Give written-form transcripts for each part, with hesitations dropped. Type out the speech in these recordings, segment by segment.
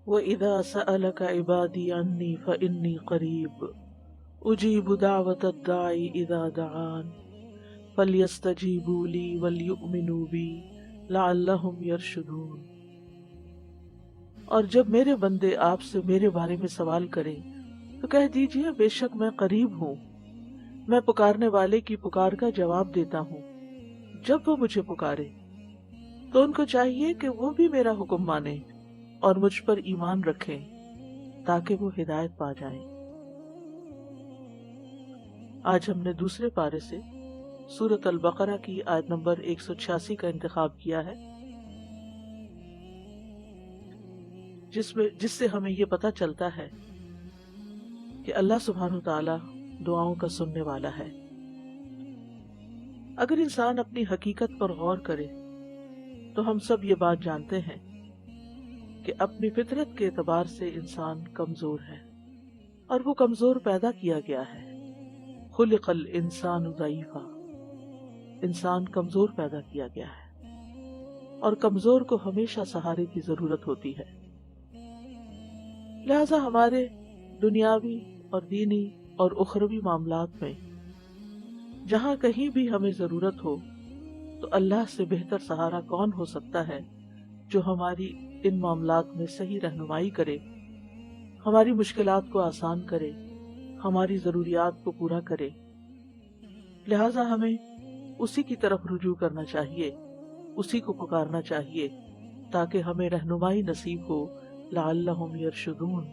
وَإِذَا سَأَلَكَ عِبَادِي عَنِّي فَإِنِّي قَرِيبٌ أُجِيبُ دَعْوَةَ الدَّاعِ إِذَا دَعَانِ فَلْيَسْتَجِيبُوا لِي وَلْيُؤْمِنُوا بِي لَعَلَّهُمْ يَرْشُدُونَ۔ اور جب میرے بندے آپ سے میرے بارے میں سوال کریں تو کہہ دیجئے بے شک میں قریب ہوں، میں پکارنے والے کی پکار کا جواب دیتا ہوں۔ جب وہ مجھے پکارے تو ان کو چاہیے کہ وہ بھی میرا حکم مانیں اور مجھ پر ایمان رکھیں تاکہ وہ ہدایت پا جائیں۔ آج ہم نے دوسرے پارے سے سورۃ البقرہ کی آیت نمبر 186 کا انتخاب کیا ہے، جس سے ہمیں یہ پتہ چلتا ہے کہ اللہ سبحانہ وتعالی دعاؤں کا سننے والا ہے۔ اگر انسان اپنی حقیقت پر غور کرے تو ہم سب یہ بات جانتے ہیں کہ اپنی فطرت کے اعتبار سے انسان کمزور ہے، اور وہ کمزور پیدا کیا گیا ہے۔ خلق الانسان ضعیفا، انسان کمزور پیدا کیا گیا ہے، اور کمزور کو ہمیشہ سہارے کی ضرورت ہوتی ہے۔ لہذا ہمارے دنیاوی اور دینی اور اخروی معاملات میں جہاں کہیں بھی ہمیں ضرورت ہو تو اللہ سے بہتر سہارا کون ہو سکتا ہے جو ہماری ان معاملات میں صحیح رہنمائی کرے، ہماری مشکلات کو آسان کرے، ہماری ضروریات کو پورا کرے۔ لہذا ہمیں اسی کی طرف رجوع کرنا چاہیے، اسی کو پکارنا چاہیے تاکہ ہمیں رہنمائی نصیب ہو، لعلہم یرشدون۔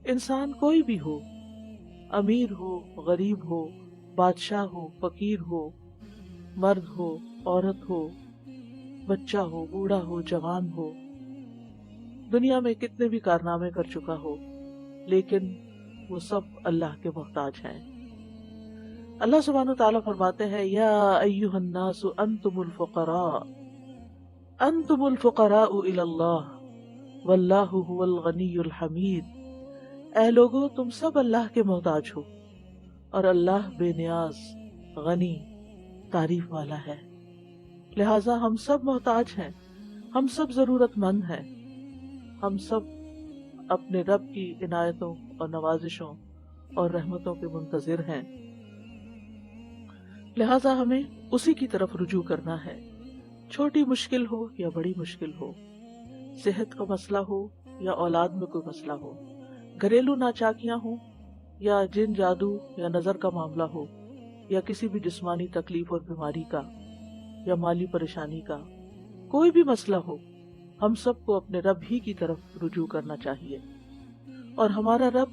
انسان کوئی بھی ہو، امیر ہو، غریب ہو، بادشاہ ہو، فقیر ہو، مرد ہو، عورت ہو، بچہ ہو، بوڑھا ہو، جوان ہو، دنیا میں کتنے بھی کارنامے کر چکا ہو، لیکن وہ سب اللہ کے محتاج ہیں۔ اللہ سبحانہ وتعالیٰ فرماتے ہیں یا ایھا الناس انتم الفقراء الی اللہ واللہ هو الغنی الحمید۔ اے لوگو تم سب اللہ کے محتاج ہو اور اللہ بے نیاز، غنی، تعریف والا ہے۔ لہٰذا ہم سب محتاج ہیں، ہم سب ضرورت مند ہیں، ہم سب اپنے رب کی عنایتوں اور نوازشوں اور رحمتوں کے منتظر ہیں۔ لہٰذا ہمیں اسی کی طرف رجوع کرنا ہے، چھوٹی مشکل ہو یا بڑی مشکل ہو، صحت کا مسئلہ ہو یا اولاد میں کوئی مسئلہ ہو، گھریلو ناچاکیاں ہوں یا جن جادو یا نظر کا معاملہ ہو، یا کسی بھی جسمانی تکلیف اور بیماری کا یا مالی پریشانی کا، کوئی بھی مسئلہ ہو، ہم سب کو اپنے رب ہی کی طرف رجوع کرنا چاہیے، اور ہمارا رب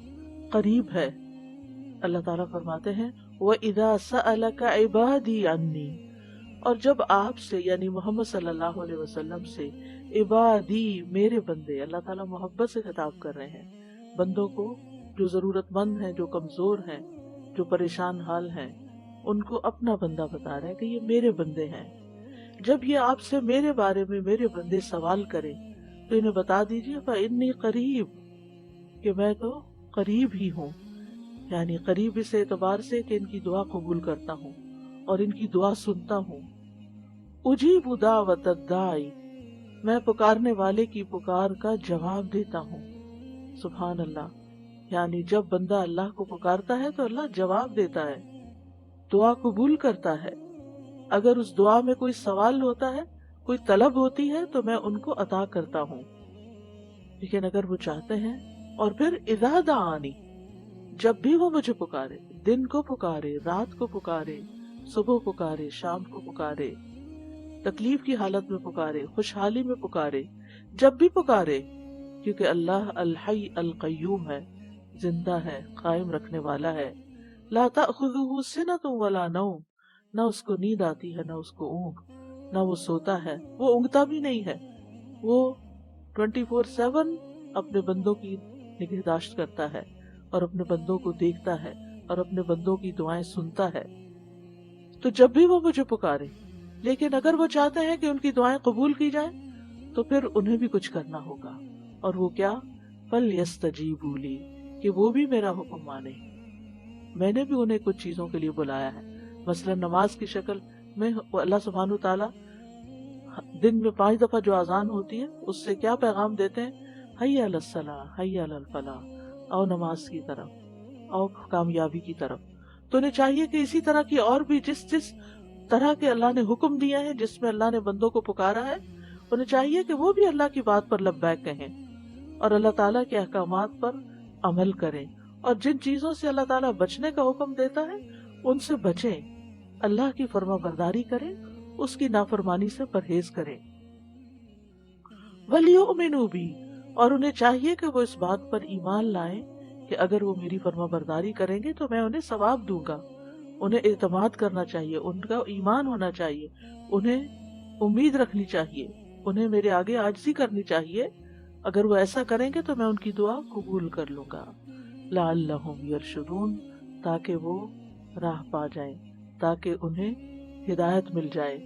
قریب ہے۔ اللہ تعالیٰ فرماتے ہیں وَإِذَا سَأَلَكَ عِبَادِي عَنِّي، اور جب آپ سے یعنی محمد صلی اللہ علیہ وسلم سے عبادی میرے بندے، اللہ تعالیٰ محبت سے خطاب کر رہے ہیں بندوں کو جو ضرورت مند ہیں، جو کمزور ہیں، جو پریشان حال ہیں، ان کو اپنا بندہ بتا رہے ہیں کہ یہ میرے بندے ہیں۔ جب یہ آپ سے میرے بارے میں میرے بندے سوال کریں تو انہیں بتا دیجیے فَإِنِّي قریب، کہ میں تو قریب ہی ہوں، یعنی قریب اس اعتبار سے کہ ان کی دعا قبول کرتا ہوں اور ان کی دعا سنتا ہوں۔ اجیب دعوت الداعی، میں پکارنے والے کی پکار کا جواب دیتا ہوں۔ سبحان اللہ، یعنی جب بندہ اللہ کو پکارتا ہے تو اللہ جواب دیتا ہے، دعا قبول کرتا ہے۔ اگر اس دعا میں کوئی سوال ہوتا ہے، کوئی طلب ہوتی ہے تو میں ان کو عطا کرتا ہوں، لیکن اگر وہ چاہتے ہیں، اور پھر اذا دعانی، جب بھی وہ مجھے پکارے، دن کو پکارے، رات کو پکارے، صبح پکارے، شام کو پکارے، تکلیف کی حالت میں پکارے، خوشحالی میں پکارے، جب بھی پکارے، کیونکہ اللہ الحی القیوم ہے، زندہ ہے، قائم رکھنے والا ہے۔ لا تأخذہ سنۃ ولا نوم، نہ اس کو نیند آتی ہے نہ اس کو اونگ، نہ وہ سوتا ہے، وہ اونگتا بھی نہیں ہے، وہ 24/7 اپنے بندوں کی نگہداشت کرتا ہے اور اپنے بندوں کو دیکھتا ہے اور اپنے بندوں کی دعائیں سنتا ہے۔ تو جب بھی وہ مجھے پکارے، لیکن اگر وہ چاہتے ہیں کہ ان کی دعائیں قبول کی جائیں تو پھر انہیں بھی کچھ کرنا ہوگا، اور وہ کیا؟ فَلْيَسْتَجِيبُوا لِي، کہ وہ بھی میرا حکم مانے۔ میں نے بھی انہیں کچھ چیزوں کے لیے بلایا ہے، مثلا نماز کی شکل میں اللہ سبحانہ وتعالیٰ دن میں 5 دفعہ جو اذان ہوتی ہے اس سے کیا پیغام دیتے ہیں؟ حی علی الصلاح حی علی الفلاح، آؤ نماز کی طرف، آؤ کامیابی کی طرف. تو انہیں چاہیے کہ اسی طرح کی اور بھی جس جس طرح کے اللہ نے حکم دیا ہے، جس میں اللہ نے بندوں کو پکارا ہے، انہیں چاہیے کہ وہ بھی اللہ کی بات پر لبیک کہیں اور اللہ تعالیٰ کے احکامات پر عمل کریں، اور جن چیزوں سے اللہ تعالیٰ بچنے کا حکم دیتا ہے ان سے بچیں، اللہ کی فرما برداری کریں، اس کی نافرمانی سے پرہیز کریں. وَلْيُؤْمِنُوا بِي، اور انہیں چاہیے کہ وہ اس بات پر ایمان لائیں کہ اگر وہ میری فرما برداری کریں گے تو میں انہیں ثواب دوں گا. انہیں اعتماد کرنا چاہیے، ان کا ایمان ہونا چاہیے، انہیں امید رکھنی چاہیے، انہیں میرے آگے عاجزی کرنی چاہیے. اگر وہ ایسا کریں گے تو میں ان کی دعا قبول کر لوں گا. لعلہم یرشدون، تاکہ وہ راہ پا جائیں، تاکہ انہیں ہدایت مل جائے.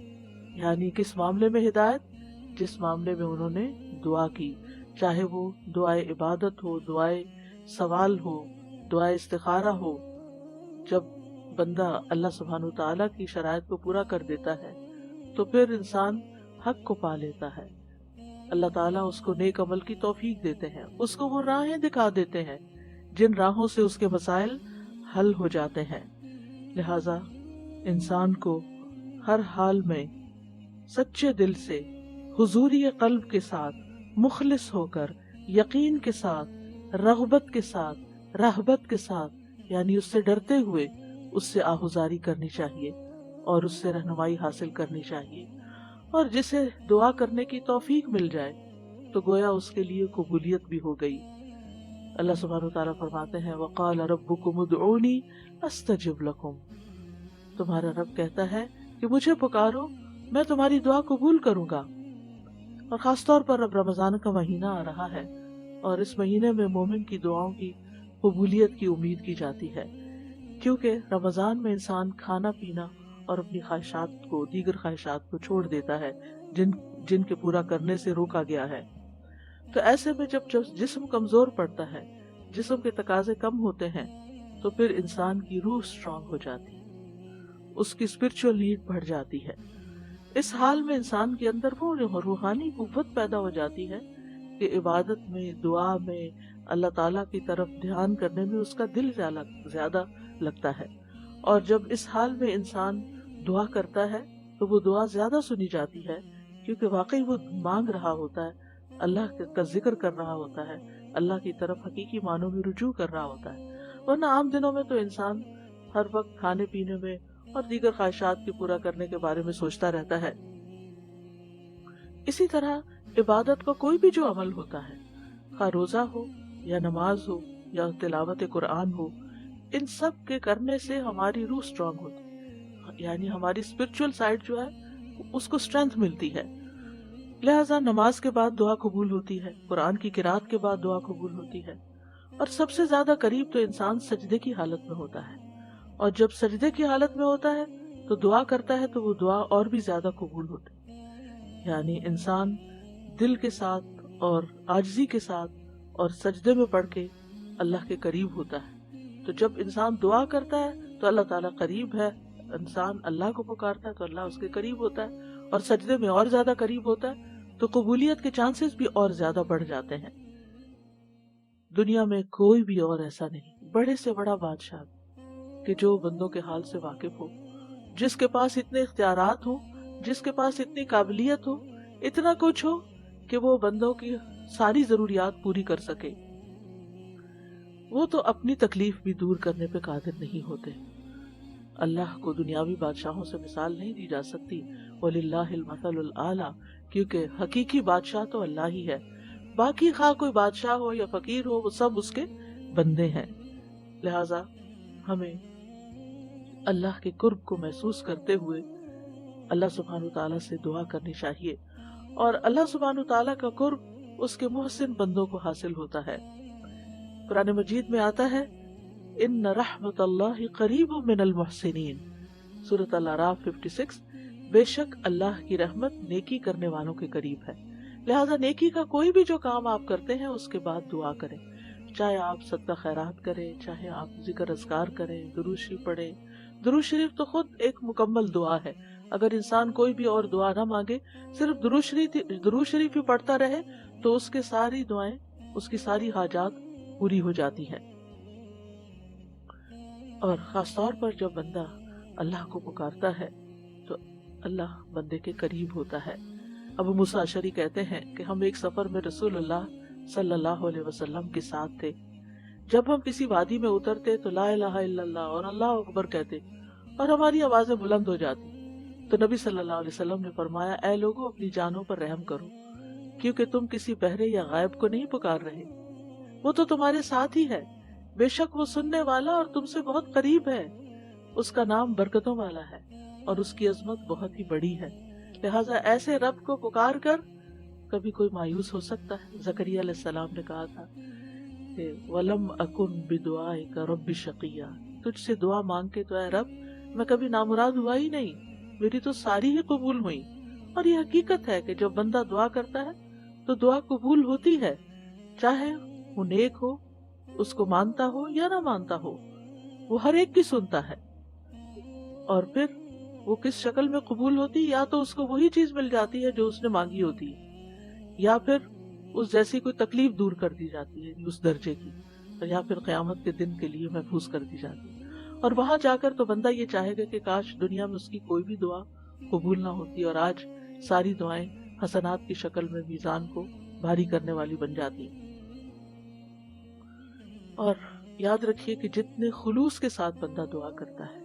یعنی کس معاملے میں ہدایت؟ جس معاملے میں انہوں نے دعا کی، چاہے وہ دعائے عبادت ہو، دعائے سوال ہو، دعائے استخارہ ہو. جب بندہ اللہ سبحانہ وتعالیٰ کی شرائط کو پورا کر دیتا ہے تو پھر انسان حق کو پا لیتا ہے. اللہ تعالیٰ اس کو نیک عمل کی توفیق دیتے ہیں، اس کو وہ راہیں دکھا دیتے ہیں جن راہوں سے اس کے مسائل حل ہو جاتے ہیں. لہذا انسان کو ہر حال میں سچے دل سے، حضوری قلب کے ساتھ، مخلص ہو کر، یقین کے ساتھ، رغبت کے ساتھ، رہبت کے ساتھ، یعنی اس سے ڈرتے ہوئے اس سے آہوزاری کرنی چاہیے اور اس سے رہنمائی حاصل کرنی چاہیے. اور جسے دعا کرنے کی توفیق مل جائے تو گویا اس کے لیے قبولیت بھی ہو گئی. اللہ سبحانہ وتعالیٰ فرماتے ہیں وَقَالَ رَبُّكُمُ ادْعُونِي أَسْتَجِبْ لَكُمْ، تمہارا رب کہتا ہے کہ مجھے پکارو، میں تمہاری دعا قبول کروں گا. اور خاص طور پر اب رمضان کا مہینہ آ رہا ہے اور اس مہینے میں مومن کی دعاؤں کی قبولیت کی امید کی جاتی ہے، کیونکہ رمضان میں انسان کھانا پینا اور اپنی خواہشات کو، دیگر خواہشات کو چھوڑ دیتا ہے جن کے پورا کرنے سے روکا گیا ہے. تو ایسے میں جب جسم کمزور پڑتا ہے، جسم کے تقاضے کم ہوتے ہیں، تو پھر انسان کی روح سٹرونگ ہو جاتی ہے، اس کی اسپرچول نیڈ بڑھ جاتی ہے. اس حال میں انسان کے اندر وہ روحانی قوت پیدا ہو جاتی ہے کہ عبادت میں، دعا میں، اللہ تعالیٰ کی طرف دھیان کرنے میں اس کا دل زیادہ لگتا ہے. اور جب اس حال میں انسان دعا کرتا ہے تو وہ دعا زیادہ سنی جاتی ہے، کیونکہ واقعی وہ مانگ رہا ہوتا ہے، اللہ کا ذکر کر رہا ہوتا ہے، اللہ کی طرف حقیقی معنوں میں رجوع کر رہا ہوتا ہے. ورنہ عام دنوں میں تو انسان ہر وقت کھانے پینے میں اور دیگر خواہشات کی پورا کرنے کے بارے میں سوچتا رہتا ہے. اسی طرح عبادت کا کوئی بھی جو عمل ہوتا ہے، خواہ روزہ ہو یا نماز ہو یا تلاوت قرآن ہو، ان سب کے کرنے سے ہماری روح سٹرونگ ہوتی ہے، یعنی ہماری اسپرچول سائڈ جو ہے اس کو اسٹرینتھ ملتی ہے. لہٰذا نماز کے بعد دعا قبول ہوتی ہے، قرآن کی قرات کے بعد دعا قبول ہوتی ہے، اور سب سے زیادہ قریب تو انسان سجدے کی حالت میں ہوتا ہے. اور جب سجدے کی حالت میں ہوتا ہے تو دعا کرتا ہے تو وہ دعا اور بھی زیادہ قبول ہوتی ہے. یعنی انسان دل کے ساتھ اور عاجزی کے ساتھ اور سجدے میں پڑھ کے اللہ کے قریب ہوتا ہے. تو جب انسان دعا کرتا ہے تو اللہ تعالیٰ قریب ہے، انسان اللہ کو پکارتا ہے تو اللہ اس کے قریب ہوتا ہے، اور سجدے میں اور زیادہ قریب ہوتا ہے تو قبولیت کے چانسز بھی اور زیادہ بڑھ جاتے ہیں. دنیا میں کوئی بھی اور ایسا نہیں، بڑے سے بڑا بادشاہ کہ جو بندوں کے حال سے واقف ہو، جس کے پاس اتنے اختیارات ہوں، جس کے پاس اتنی قابلیت ہو، اتنا کچھ ہو کہ وہ بندوں کی ساری ضروریات پوری کر سکے، وہ تو اپنی تکلیف بھی دور کرنے پہ قادر نہیں ہوتے. اللہ کو دنیاوی بادشاہوں سے مثال نہیں دی جا سکتی. وَلِلَّهِ الْمَثَلُ الْأَعْلَى، کیونکہ حقیقی بادشاہ تو اللہ ہی ہے، باقی خواہ کوئی بادشاہ ہو یا فقیر ہو وہ سب اس کے بندے ہیں. لہٰذا ہمیں اللہ کے قرب کو محسوس کرتے ہوئے اللہ سبحانہ وتعالیٰ سے دعا کرنی چاہیے، اور اللہ سبحانہ وتعالیٰ کا قرب اس کے محسن بندوں کو حاصل ہوتا ہے. قرآن مجید میں آتا ہے ان رحمت اللہ قریب من المحسنین، سورۃ الاعراف 56، بے شک اللہ کی رحمت نیکی کرنے والوں کے قریب ہے. لہذا نیکی کا کوئی بھی جو کام آپ کرتے ہیں اس کے بعد دعا کریں، چاہے آپ صدقہ خیرات کریں، چاہے آپ ذکر اذکار کریں، درود شریف پڑھیں. درود شریف تو خود ایک مکمل دعا ہے. اگر انسان کوئی بھی اور دعا نہ مانگے، صرف درود شریف ہی پڑھتا رہے تو اس کے ساری دعائیں اس کی ساری حاجات پوری ہو جاتی ہیں۔ اور خاص طور پر جب بندہ اللہ کو پکارتا ہے تو اللہ بندے کے قریب ہوتا ہے۔ ابو موسیٰ اشعری کہتے ہیں کہ ہم ایک سفر میں رسول اللہ صلی اللہ علیہ وسلم کے ساتھ تھے۔ جب ہم کسی وادی میں اترتے تو لا الہ الا اللہ اور اللہ اکبر کہتے اور ہماری آوازیں بلند ہو جاتی، تو نبی صلی اللہ علیہ وسلم نے فرمایا، اے لوگوں اپنی جانوں پر رحم کرو، کیونکہ تم کسی بہرے یا غائب کو نہیں پکار رہے، وہ تو تمہارے ساتھ ہی ہے، بے شک وہ سننے والا اور تم سے بہت قریب ہے، اس کا نام برکتوں والا ہے اور اس کی عظمت بہت ہی بڑی ہے، لہٰذا ایسے رب کو پکار کر کبھی کوئی مایوس ہو سکتا ہے؟ زکریا علیہ السلام نے کہا تھا کہ وَلَمْ أَكُنْ بِدُعَائِكَ رَبِّ شَقِيًّا، تجھ سے دعا مانگ کے تو اے رب میں کبھی نامراد ہوا ہی نہیں، میری تو ساری ہی قبول ہوئی۔ اور یہ حقیقت ہے کہ جب بندہ دعا کرتا ہے تو دعا قبول ہوتی ہے، چاہے وہ نیک ہو، اس کو مانتا ہو یا نہ مانتا ہو، وہ ہر ایک کی سنتا ہے۔ اور پھر وہ کس شکل میں قبول ہوتی، یا تو اس کو وہی چیز مل جاتی ہے جو اس نے مانگی ہوتی ہے، یا پھر اس جیسی کوئی تکلیف دور کر دی جاتی ہے اس درجے کی، یا پھر قیامت کے دن کے لیے محفوظ کر دی جاتی ہے۔ اور وہاں جا کر تو بندہ یہ چاہے گا کہ کاش دنیا میں اس کی کوئی بھی دعا قبول نہ ہوتی اور آج ساری دعائیں حسنات کی شکل میں میزان کو بھاری کرنے والی بن جاتی۔ اور یاد رکھیے کہ جتنے خلوص کے ساتھ بندہ دعا کرتا ہے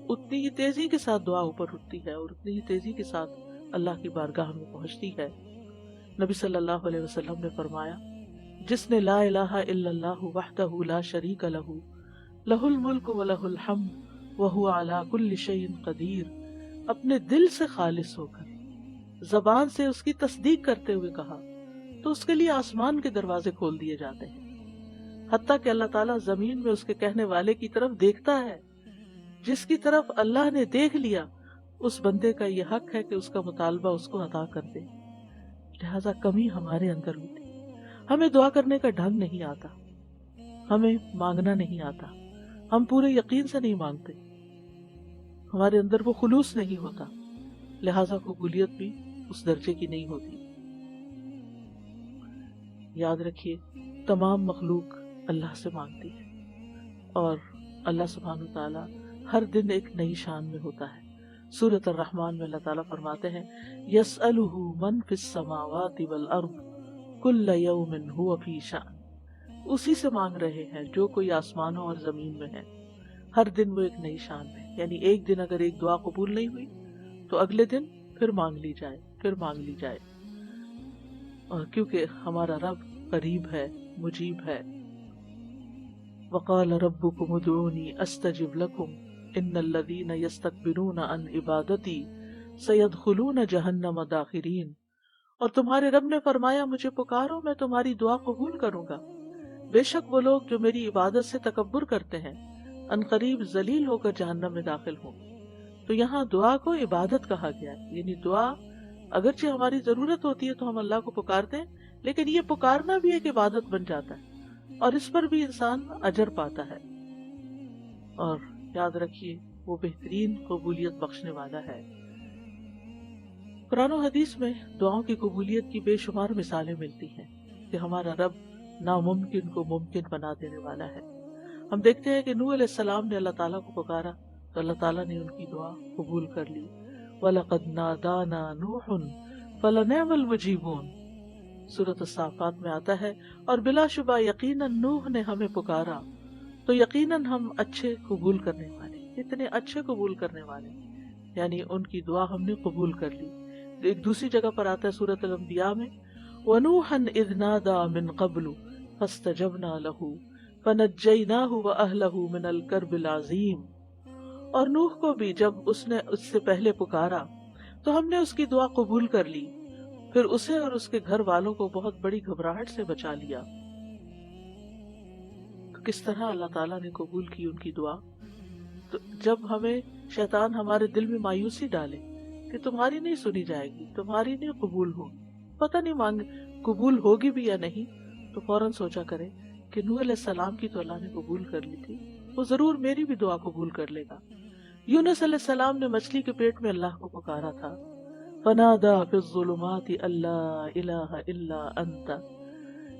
اتنی ہی تیزی کے ساتھ دعا اوپر اٹھتی ہے اور اتنی ہی تیزی کے ساتھ اللہ کی بارگاہ میں پہنچتی ہے۔ نبی صلی اللہ علیہ وسلم نے فرمایا، جس نے لا الہ الا اللہ وحدہ لا شریک لہ لہ الملک و لہ الحمد وہو علی کل شیء قدیر، اپنے دل سے خالص ہو کر زبان سے اس کی تصدیق کرتے ہوئے کہا تو اس کے لیے آسمان کے دروازے کھول دیے جاتے ہیں، حتیٰ کہ اللہ تعالیٰ زمین میں اس کے کہنے والے کی طرف دیکھتا ہے۔ جس کی طرف اللہ نے دیکھ لیا اس بندے کا یہ حق ہے کہ اس کا مطالبہ اس کو عطا کر دے۔ لہذا کمی ہمارے اندر ہوتی، ہمیں دعا کرنے کا ڈھنگ نہیں آتا، ہمیں مانگنا نہیں آتا، ہم پورے یقین سے نہیں مانگتے، ہمارے اندر وہ خلوص نہیں ہوتا، لہذا قبولیت بھی اس درجے کی نہیں ہوتی۔ یاد رکھیے تمام مخلوق اللہ سے مانگتی ہے اور اللہ سبحانہ وتعالی ہر دن ایک نئی شان میں ہوتا ہے۔ سورۃ الرحمن میں اللہ تعالیٰ فرماتے ہیں، یسألہ من فی السماوات والارض کل یوم ھو فی شأن، اسی سے مانگ رہے ہیں جو کوئی آسمانوں اور زمین میں ہے، ہر دن وہ ایک نئی شان میں، یعنی ایک دن اگر ایک دعا قبول نہیں ہوئی تو اگلے دن پھر مانگ لی جائے، پھر مانگ لی جائے۔ اور کیونکہ ہمارا رب قریب ہے، مجیب ہے۔ وقال ربکم ادعونی استجب لکم ان الذین یستکبرون عن عبادتی سیدخلون جہنم داخرین، اور تمہارے رب نے فرمایا مجھے پکارو میں تمہاری دعا قبول کروں گا، بے شک وہ لوگ جو میری عبادت سے تکبر کرتے ہیں ان قریب ذلیل ہو کر جہنم میں داخل ہوں۔ تو یہاں دعا کو عبادت کہا گیا ہے، یعنی دعا اگرچہ ہماری ضرورت ہوتی ہے تو ہم اللہ کو پکارتے ہیں، لیکن یہ پکارنا بھی ایک عبادت بن جاتا ہے اور اس پر بھی انسان اجر پاتا ہے۔ اور یاد رکھیے وہ بہترین قبولیت بخشنے والا ہے۔ قرآن و حدیث میں دعاؤں کی قبولیت کی بے شمار مثالیں ملتی ہیں کہ ہمارا رب ناممکن کو ممکن بنا دینے والا ہے۔ ہم دیکھتے ہیں کہ نوح علیہ السلام نے اللہ تعالیٰ کو پکارا تو اللہ تعالیٰ نے ان کی دعا قبول کر لی۔ وَلَقَدْ نَادَانَا نُوحٌ فَلَنِعْمَ الْمُجِيبُونَ، سورۃ الصافات میں آتا ہے، اور بلا شبہ یقیناً نوح نے ہمیں پکارا تو یقیناً ہم اچھے قبول کرنے والے، اتنے اچھے قبول کرنے والے، یعنی ان کی دعا ہم نے قبول کر لی۔ ایک دوسری جگہ پر آتا ہے سورۃ الانبیاء میں، وَنُوحًا إِذْ نَادَىٰ مِن قَبْلُ فَاسْتَجَبْنَا لَهُ فَنَجَّيْنَاهُ وَأَهْلَهُ مِنَ الْكَرْبِ الْعَظِيمِ، اور نوح کو بھی جب اس نے اس سے پہلے پکارا تو ہم نے اس کی دعا قبول کر لی، پھر اسے اور اس کے گھر والوں کو بہت بڑی گھبراہٹ سے بچا لیا۔ تو کس طرح اللہ تعالیٰ نے قبول کی ان کی دعا۔ تو جب ہمیں شیطان ہمارے دل میں مایوسی ڈالے کہ تمہاری نہیں سنی جائے گی، تمہاری نہیں قبول ہوگی، پتہ نہیں مانگ قبول ہوگی بھی یا نہیں، تو فوراً سوچا کرے کہ نوح علیہ السلام کی تو اللہ نے قبول کر لی تھی، وہ ضرور میری بھی دعا قبول کر لے گا۔ یونس علیہ السلام نے مچھلی کے پیٹ میں اللہ کو پکارا تھا، فنادى في الظلمات أن لا إله إلا أنت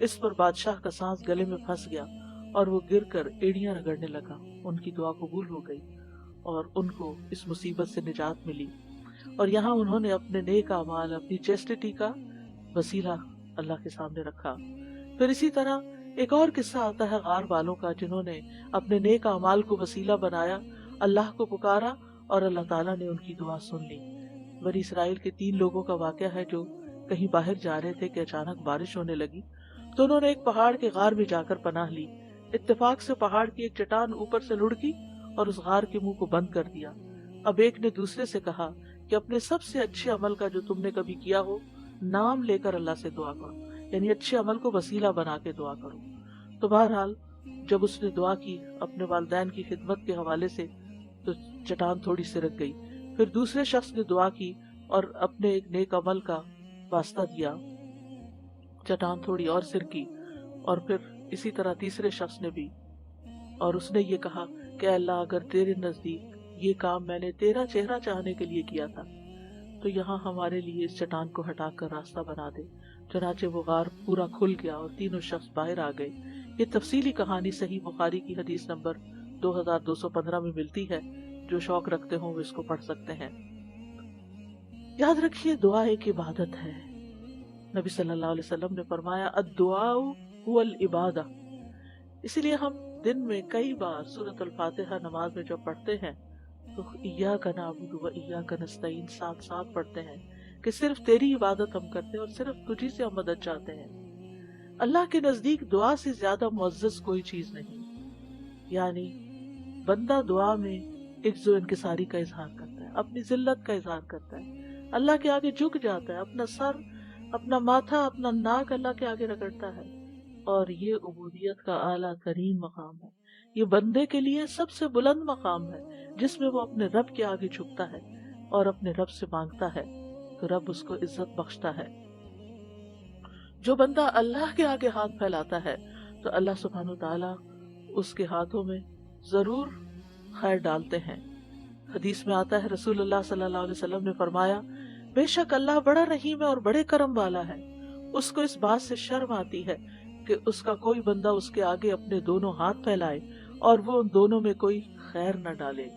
اس پر بادشاہ کا سانس گلے میں پھنس گیا اور وہ گر کر ایڑیاں رگڑنے لگا۔ ان کی دعا قبول ہو گئی اور ان کو اس مصیبت سے نجات ملی، اور یہاں انہوں نے اپنے نیک اعمال، اپنی چیسٹٹی کا وسیلہ اللہ کے سامنے رکھا۔ پھر اسی طرح ایک اور قصہ آتا ہے غار والوں کا، جنہوں نے اپنے نیک اعمال کو وسیلہ بنایا، اللہ کو پکارا اور اللہ تعالیٰ نے ان کی دعا سن لی۔ بنی اسرائیل کے 3 لوگوں کا واقعہ ہے جو کہیں باہر جا رہے تھے کہ اچانک بارش ہونے لگی، تو انہوں نے ایک پہاڑ کے غار میں جا کر پناہ لی۔ اتفاق سے پہاڑ کی ایک چٹان اوپر سے لڑکی اور اس غار کے منہ کو بند کر دیا۔ اب ایک نے دوسرے سے کہا کہ اپنے سب سے اچھے عمل کا جو تم نے کبھی کیا ہو نام لے کر اللہ سے دعا کرو، یعنی اچھے عمل کو وسیلہ بنا کے دعا کرو۔ تو بہرحال جب اس نے دعا کی اپنے والدین کی خدمت کے حوالے سے تو چٹان تھوڑی سرک گئی۔ پھر دوسرے شخص نے دعا کی اور اپنے ایک نیک عمل کا واسطہ دیا، چٹان تھوڑی اور سرکی، اور پھر اسی طرح تیسرے شخص نے بھی، اور اس نے یہ کہا کہ اللہ اگر تیرے نزدیک یہ کام میں نے تیرا چہرہ چاہنے کے لیے کیا تھا تو یہاں ہمارے لیے اس چٹان کو ہٹا کر راستہ بنا دے۔ چنانچہ وہ غار پورا کھل گیا اور تینوں شخص باہر آ گئے۔ یہ تفصیلی کہانی صحیح بخاری کی حدیث نمبر 2215 میں ملتی ہے، جو شوق رکھتے ہوں وہ اس کو پڑھ سکتے ہیں۔ یاد رکھیے دعا ایک عبادت ہے۔ نبی صلی اللہ علیہ وسلم نے فرمایا الدعاء هو العبادہ، اسی لیے ہم دن میں کئی بار سورۃ الفاتحہ نماز میں جب پڑھتے ہیں تو ایاک نعبد و ایاک نستعین ساتھ ساتھ پڑھتے ہیں کہ صرف تیری عبادت ہم کرتے ہیں اور صرف تجھی سے ہم مدد چاہتے ہیں۔ اللہ کے نزدیک دعا سے زیادہ معزز کوئی چیز نہیں، یعنی بندہ دعا میں عجز و انکساری کا اظہار کرتا ہے، اپنی ذلت کا اظہار کرتا ہے، اللہ کے آگے جھک جاتا ہے، اپنا سر، اپنا ماتھا، اپنا ناک اللہ کے آگے رگڑتا ہے، اور یہ عبودیت کا اعلیٰ ترین مقام ہے۔ یہ بندے کے لیے سب سے بلند مقام ہے جس میں وہ اپنے رب کے آگے جھکتا ہے اور اپنے رب سے مانگتا ہے تو رب اس کو عزت بخشتا ہے۔ جو بندہ اللہ کے آگے ہاتھ پھیلاتا ہے تو اللہ سبحانہ وتعالی اس کے ہاتھوں میں ضرور خیر ڈالتے ہیں۔ حدیث میں آتا ہے رسول اللہ صلی اللہ علیہ وسلم نے فرمایا بے شک اللہ بڑا رحیم ہے اور بڑے کرم والا ہے، اس کو اس بات سے شرم آتی ہے کہ اس کا کوئی بندہ اس کے آگے اپنے دونوں ہاتھ پھیلائے اور وہ ان دونوں میں کوئی خیر نہ ڈالے۔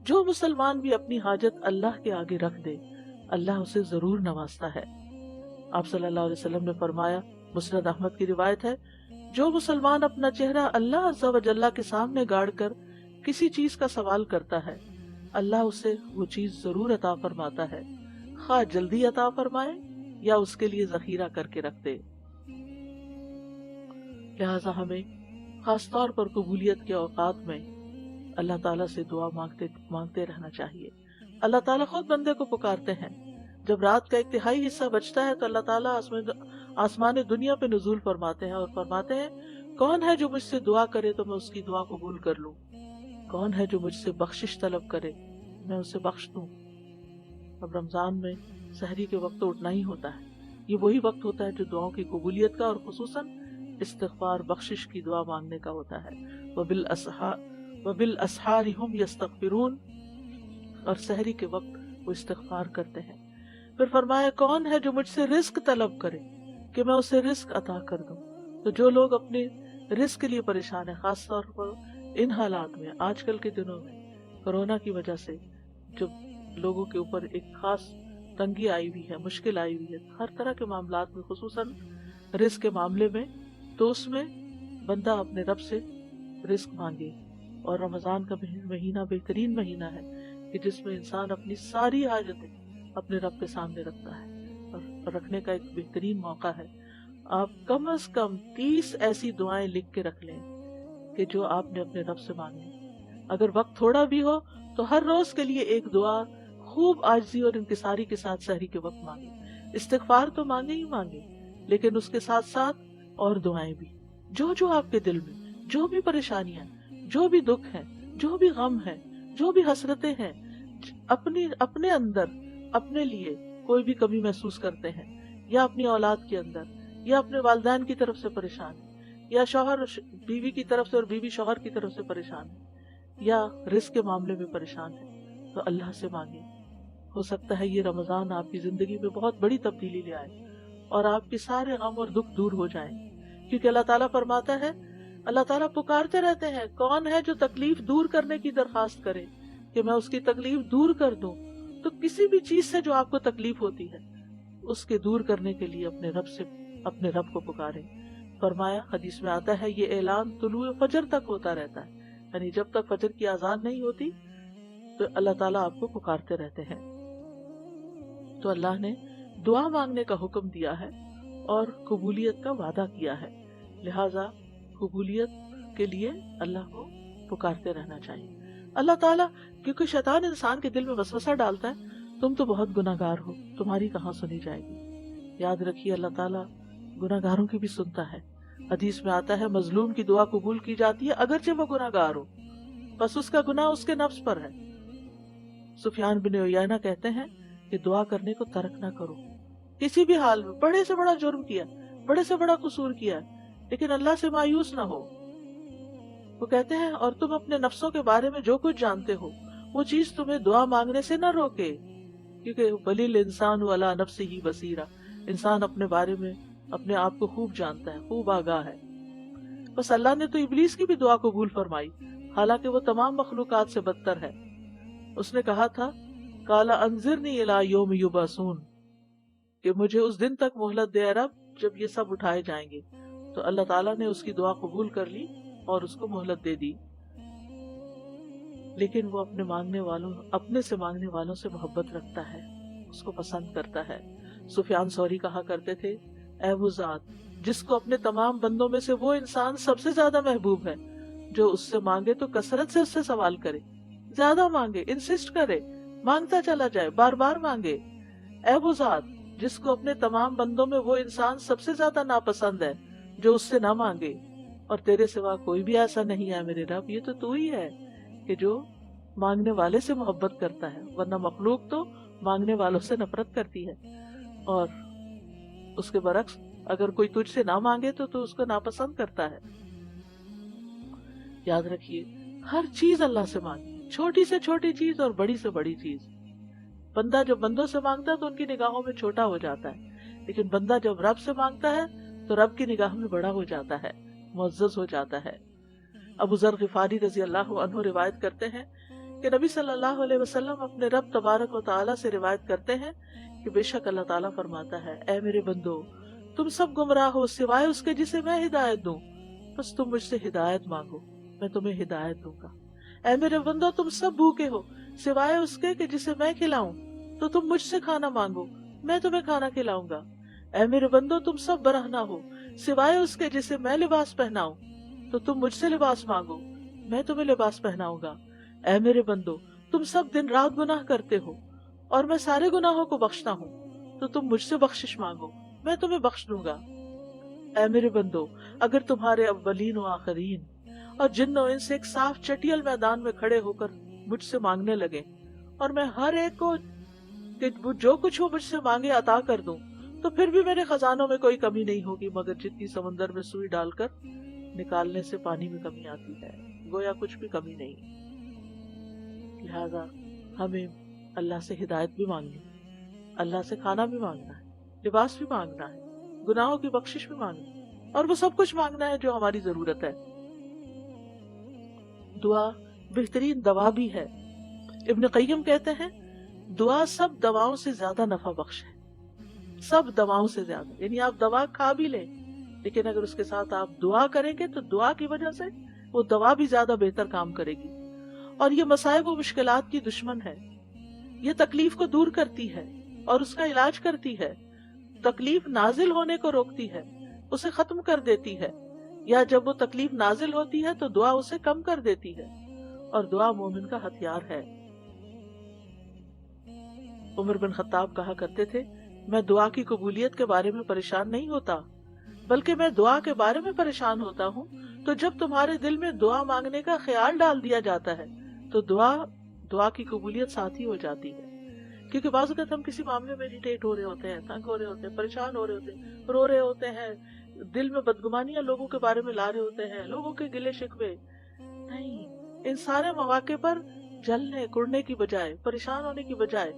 جو مسلمان بھی اپنی حاجت اللہ کے آگے رکھ دے اللہ اسے ضرور نوازتا ہے۔ آپ صلی اللہ علیہ وسلم نے فرمایا، مسند احمد کی روایت ہے، جو مسلمان اپنا چہرہ اللہ عز و جل کے سامنے گاڑ کر کسی چیز کا سوال کرتا ہے اللہ اسے وہ چیز ضرور عطا فرماتا ہے، خواہ جلدی عطا فرمائے یا اس کے لیے ذخیرہ کر کے رکھ دے۔ لہٰذا ہمیں خاص طور پر قبولیت کے اوقات میں اللہ تعالیٰ سے دعا مانگتے رہنا چاہیے۔ اللہ تعالیٰ خود بندے کو پکارتے ہیں۔ جب رات کا 1/3 حصہ بچتا ہے تو اللہ تعالیٰ آسمان دنیا پہ نزول فرماتے ہیں اور فرماتے ہیں کون ہے جو مجھ سے دعا کرے تو میں اس کی دعا قبول کر لوں، کون ہے جو مجھ سے بخشش طلب کرے میں اسے بخش دوں۔ اب رمضان میں سحری کے وقت تو اٹھنا ہی ہوتا ہے، یہ وہی وقت ہوتا ہے جو دعاؤں کی قبولیت کا اور خصوصاً استغفار بخشش کی دعا مانگنے کا ہوتا ہے۔ وَبِالْأَسْحَارِ هُمْ يَسْتَغْفِرُونَ، اور سحری کے وقت وہ استغفار کرتے ہیں۔ پھر فرمایا کون ہے جو مجھ سے رزق طلب کرے کہ میں اسے رزق عطا کر دوں۔ تو جو لوگ اپنے رزق کے لیے پریشان ہیں، خاص طور پر ان حالات میں، آج کل کے دنوں میں کورونا کی وجہ سے جب لوگوں کے اوپر ایک خاص تنگی آئی ہوئی ہے، مشکل آئی ہوئی ہے ہر طرح کے معاملات میں، خصوصاً رزق کے معاملے میں، تو اس میں بندہ اپنے رب سے رزق مانگے۔ اور رمضان کا مہینہ بہترین مہینہ ہے کہ جس میں انسان اپنی ساری حاجتیں اپنے رب کے سامنے رکھتا ہے، اور رکھنے کا ایک بہترین موقع ہے۔ آپ کم از کم 30 ایسی دعائیں لکھ کے رکھ لیں کہ جو آپ نے اپنے رب سے مانگی۔ اگر وقت تھوڑا بھی ہو تو ہر روز کے لیے ایک دعا خوب عاجزی اور انکساری کے ساتھ سحری کے وقت مانگے۔ استغفار تو مانگے ہی مانگے، لیکن اس کے ساتھ ساتھ اور دعائیں بھی، جو آپ کے دل میں جو بھی پریشانیاں، جو بھی دکھ ہیں، جو بھی غم ہے، جو بھی حسرتیں ہیں، اپنے اندر اپنے لیے کوئی بھی کمی محسوس کرتے ہیں، یا اپنی اولاد کے اندر، یا اپنے والدین کی طرف سے پریشان ہے، یا شوہر بیوی کی طرف سے اور بیوی شوہر کی طرف سے پریشان ہے، یا رزق کے معاملے میں پریشان ہے، تو اللہ سے مانگے۔ ہو سکتا ہے یہ رمضان آپ کی زندگی میں بہت بڑی تبدیلی لے آئے اور آپ کے سارے غم اور دکھ دور ہو جائیں. کیونکہ اللہ تعالیٰ فرماتا ہے، اللہ تعالیٰ پکارتے رہتے ہیں کون ہے جو تکلیف دور کرنے کی درخواست کرے کہ میں اس کی تکلیف دور کر دوں. تو کسی بھی چیز سے جو آپ کو تکلیف ہوتی ہے اس کے دور کرنے کے لیے اپنے رب کو پکاریں. فرمایا حدیث میں آتا ہے یہ اعلان طلوع فجر تک ہوتا رہتا ہے، یعنی جب تک فجر کی اذان نہیں ہوتی تو اللہ تعالیٰ آپ کو پکارتے رہتے ہیں. تو اللہ نے دعا مانگنے کا حکم دیا ہے اور قبولیت کا وعدہ کیا ہے، لہذا قبولیت کے لیے اللہ کو پکارتے رہنا چاہیے. اللہ تعالیٰ، کیونکہ شیطان انسان کے دل میں وسوسہ ڈالتا ہے تم تو بہت گناہگار ہو، تمہاری کہاں سنی جائے گی. یاد رکھیے اللہ تعالیٰ گناہگاروں کی بھی سنتا ہے. حدیث میں آتا ہے مظلوم کی دعا قبول کی جاتی ہے اگرچہ وہ گناہگار ہو، بس اس کا گناہ اس کے نفس پر ہے. سفیان بن عیینہ کہتے ہیں کہ دعا کرنے کو ترک نہ کرو کسی بھی حال میں. بڑے سے بڑا جرم کیا، بڑے سے بڑا قصور کیا، لیکن اللہ سے مایوس نہ ہو. وہ کہتے ہیں اور تم اپنے نفسوں کے بارے میں جو کچھ جانتے ہو وہ چیز تمہیں دعا مانگنے سے نہ روکے، کیونکہ بلیل انسان علی نفسہ بصیرہ، انسان اپنے بارے میں اپنے آپ کو خوب جانتا ہے، خوب آگاہ ہے. بس اللہ نے تو ابلیس کی بھی دعا قبول فرمائی، حالانکہ وہ تمام مخلوقات سے بدتر ہے. اس نے کہا تھا قال انظرنی الی یوم یبعثون، کہ مجھے اس دن تک مہلت دے رب جب یہ سب اٹھائے جائیں گے. تو اللہ تعالیٰ نے اس کی دعا قبول کر لی اور اس کو مہلت دے دی. لیکن وہ اپنے سے مانگنے والوں سے محبت رکھتا ہے، اس کو پسند کرتا ہے. سفیان ثوری کہا کرتے تھے اے وہ ذات جس کو اپنے تمام بندوں میں سے وہ انسان سب سے زیادہ محبوب ہے، جو اس سے مانگے تو کثرت سے اس سے سوال کرے، زیادہ مانگے، انسسٹ کرے، مانگتا چلا جائے، بار بار مانگے. اے وہ ذات جس کو اپنے تمام بندوں میں وہ انسان سب سے زیادہ ناپسند ہے، جو اس سے نہ مانگے، اور تیرے سوا کوئی بھی ایسا نہیں ہے میرے رب، یہ تو ہی ہے کہ جو مانگنے والے سے محبت کرتا ہے، ورنہ مخلوق تو مانگنے والوں سے نفرت کرتی ہے. اور اس کے برعکس اگر کوئی تجھ سے نہ مانگے تو اس کو ناپسند کرتا ہے. یاد رکھیے ہر چیز اللہ سے مانگی، چھوٹی سے چھوٹی چیز اور بڑی سے بڑی چیز. بندہ جب بندوں سے مانگتا ہے تو ان کی نگاہوں میں چھوٹا ہو جاتا ہے، لیکن بندہ جب رب سے مانگتا ہے تو رب کی نگاہ میں بڑا ہو جاتا ہے، معزز ہو جاتا ہے. ابو ذر غفاری رضی اللہ عنہ روایت کرتے ہیں کہ نبی صلی اللہ علیہ وسلم اپنے رب تبارک و تعالیٰ سے روایت کرتے ہیں کہ بے شک اللہ تعالیٰ فرماتا ہے اے میرے بندو تم سب گمراہ ہو سوائے اس کے جسے میں ہدایت دوں، بس تم مجھ سے ہدایت مانگو میں تمہیں ہدایت دوں گا. اے میرے بندو تم سب بھوکے ہو سوائے اس کے کہ جسے میں کھلاؤں، تو تم مجھ سے کھانا مانگو میں تمہیں کھانا کھلاؤں گا. اے میرے بندو تم سب برہنہ ہو سوائے اس کے جسے میں لباس پہناؤں، تو تم مجھ سے لباس مانگو میں تمہیں لباس پہناؤں گا. اے میرے بندو تم سب دن رات گناہ کرتے ہو اور میں سارے گناہوں کو بخشتا ہوں، تو تم مجھ سے بخشش مانگو میں تمہیں بخش دوں گا. اے میرے بندو اگر تمہارے اولین و آخرین اور جن و انس ایک صاف چٹیل میدان میں کھڑے ہو کر مجھ سے مانگنے لگے اور میں ہر ایک کو کہ جو کچھ وہ مجھ سے مانگے عطا کر دوں، تو پھر بھی میرے خزانوں میں کوئی کمی نہیں ہوگی مگر جتنی سمندر میں سوئی ڈال کر نکالنے سے پانی میں کمی آتی ہے، گویا کچھ بھی کمی نہیں. لہذا ہمیں اللہ سے ہدایت بھی مانگنی، اللہ سے کھانا بھی مانگنا ہے، لباس بھی مانگنا ہے، گناہوں کی بخشش بھی مانگنی، اور وہ سب کچھ مانگنا ہے جو ہماری ضرورت ہے. دعا بہترین دوا بھی ہے. ابن قیم کہتے ہیں دعا سب دواؤں سے زیادہ نفع بخش ہے، سب دواؤں سے زیادہ. یعنی آپ دوا کھا بھی لیں لیکن اگر اس کے ساتھ آپ دعا کریں گے تو دعا کی وجہ سے وہ دوا بھی زیادہ بہتر کام کرے گی. اور یہ مصائب و مشکلات کی دشمن ہے، یہ تکلیف کو دور کرتی ہے اور اس کا علاج کرتی ہے. تکلیف نازل ہونے کو روکتی ہے، اسے ختم کر دیتی ہے، یا جب وہ تکلیف نازل ہوتی ہے تو دعا اسے کم کر دیتی ہے، اور دعا مومن کا ہتھیار ہے. عمر بن خطاب کہا کرتے تھے میں دعا کی قبولیت کے بارے میں پریشان نہیں ہوتا بلکہ میں دعا کے بارے میں پریشان ہوتا ہوں. تو جب تمہارے دل میں دعا مانگنے کا خیال ڈال دیا جاتا ہے تو دعا کی قبولیت ساتھی ہو جاتی ہے. کیونکہ بعض اوقات ہم کسی معاملے میں اریٹیٹ ہو رہے ہوتے ہیں، تنگ ہو رہے ہوتے ہیں، پریشان ہو رہے ہوتے ہیں، رو رہے ہوتے ہیں، دل میں بدگمانیاں لوگوں کے بارے میں لا رہے ہوتے ہیں، لوگوں کے گلے شکوے. نہیں، ان سارے مواقع پر جلنے کڑنے کی بجائے، پریشان ہونے کی بجائے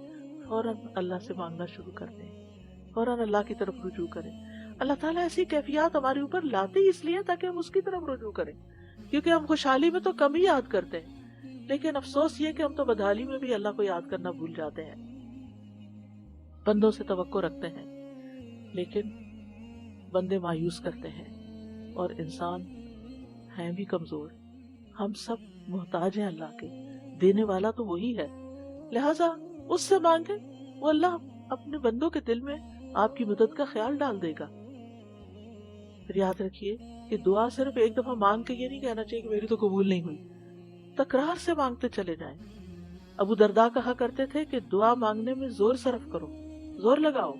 فوراً اللہ سے مانگنا شروع کر دیں فوراً اللہ کی طرف رجوع کریں. اللہ تعالیٰ ایسی کیفیات ہمارے اوپر لاتے ہی اس لیے تاکہ ہم اس کی طرف رجوع کریں، کیونکہ ہم خوشحالی میں تو کم ہی یاد کرتے ہیں، لیکن افسوس یہ کہ ہم تو بدحالی میں بھی اللہ کو یاد کرنا بھول جاتے ہیں. بندوں سے توقع رکھتے ہیں لیکن بندے مایوس کرتے ہیں، اور انسان ہیں بھی کمزور. ہم سب محتاج ہیں اللہ کے، دینے والا تو وہی ہے، لہٰذا اس سے مانگیں، وہ اللہ اپنے بندوں کے دل میں آپ کی مدد کا خیال ڈال دے گا. پھر یاد رکھیے کہ دعا صرف ایک دفعہ مانگ کے یہ نہیں کہنا چاہیے کہ میری تو قبول نہیں ہوئی، تکرار سے مانگتے چلے جائیں. ابو درداء کہا کرتے تھے کہ دعا مانگنے میں زور صرف کرو، زور لگاؤ،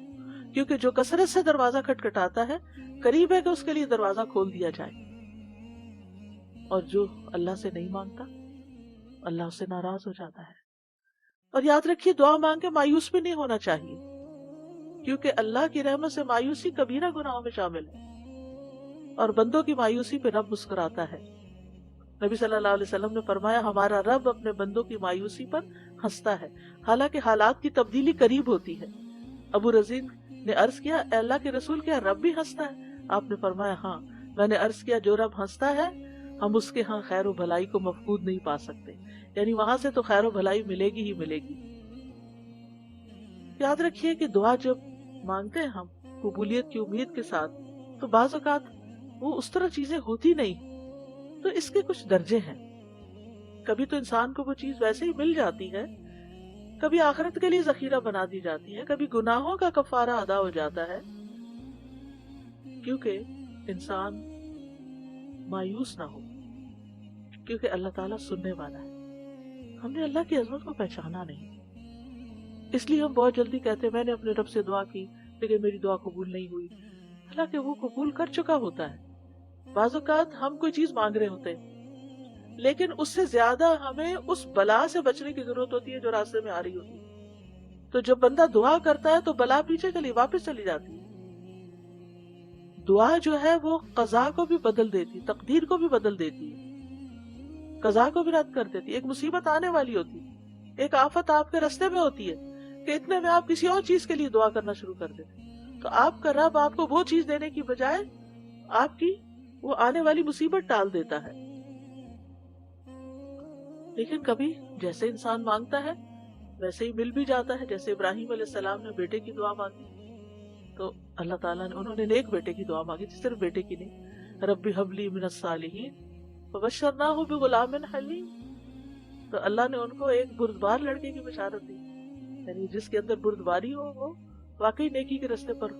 کیونکہ جو کثرت سے دروازہ کھٹکھٹاتا ہے قریب ہے کہ اس کے لیے دروازہ کھول دیا جائے، اور جو اللہ سے نہیں مانگتا اللہ اس سے ناراض ہو جاتا ہے. اور یاد رکھیے دعا مانگ کے مایوس بھی نہیں ہونا چاہیے، کیونکہ اللہ کی رحمت سے مایوسی کبیرہ گناہوں میں شامل ہے، اور بندوں کی مایوسی پہ رب مسکراتا ہے. نبی صلی اللہ علیہ وسلم نے فرمایا ہمارا رب اپنے بندوں کی مایوسی پر ہنستا ہے، حالانکہ حالات کی تبدیلی قریب ہوتی ہے. ابو رزین نے عرض کیا اے اللہ کے رسول، کیا رب بھی ہنستا ہے؟ آپ نے فرمایا ہاں. میں نے عرض کیا جو رب ہنستا ہے ہم اس کے ہاں خیر و بھلائی کو مفقود نہیں پا سکتے، یعنی وہاں سے تو خیر و بھلائی ملے گی ہی ملے گی. یاد رکھیے کہ دعا جب مانگتے ہیں ہم قبولیت کی امید کے ساتھ، تو بعض اوقات وہ اس طرح چیزیں ہوتی نہیں، تو اس کے کچھ درجے ہیں. کبھی تو انسان کو وہ چیز ویسے ہی مل جاتی ہے، کبھی آخرت کے لیے ذخیرہ بنا دی جاتی ہے، کبھی گناہوں کا کفارہ ادا ہو جاتا ہے. کیونکہ انسان مایوس نہ ہو، کیونکہ اللہ تعالیٰ سننے والا ہے. ہم نے اللہ کی عظمت کو پہچانا نہیں، اس لیے ہم بہت جلدی کہتے ہیں میں نے اپنے رب سے دعا کی لیکن میری دعا قبول نہیں ہوئی. حالانکہ وہ قبول کر چکا ہوتا ہے. بعض اوقات ہم کوئی چیز مانگ رہے ہوتے ہیں لیکن اس سے زیادہ ہمیں اس بلا سے بچنے کی ضرورت ہوتی ہے جو راستے میں آ رہی ہوتی ہے. تو جب بندہ دعا کرتا ہے تو بلا پیچھے چلی واپس چلی جاتی ہے. دعا جو ہے وہ قضا کو بھی بدل دیتی، تقدیر کو بھی بدل دیتی ہے، قضا کو بھی رد کر دیتی. ایک مصیبت آنے والی ہوتی، ایک آفت آپ کے راستے میں ہوتی ہے کہ اتنے میں آپ کسی اور چیز کے لیے دعا کرنا شروع کر دیتے، تو آپ کا رب آپ کو وہ چیز دینے کی بجائے آپ کی وہ آنے والی مصیبت ٹال دیتا ہے. لیکن کبھی جیسے انسان مانگتا ہے ویسے ہی مل بھی جاتا ہے. جیسے ابراہیم علیہ السلام نے بیٹے کی دعا مانگی تو اللہ تعالیٰ نے، انہوں نے نیک بیٹے کی دعا مانگی تھی، صرف بیٹے کی نہیں. ربی حب لی من الصالحین فبشرناہ بغلام حلیم. تو اللہ نے ان کو ایک بردبار لڑکے کی بشارت دی، یعنی جس کے اندر بردباری ہو وہ واقعی نیکی کے راستے پر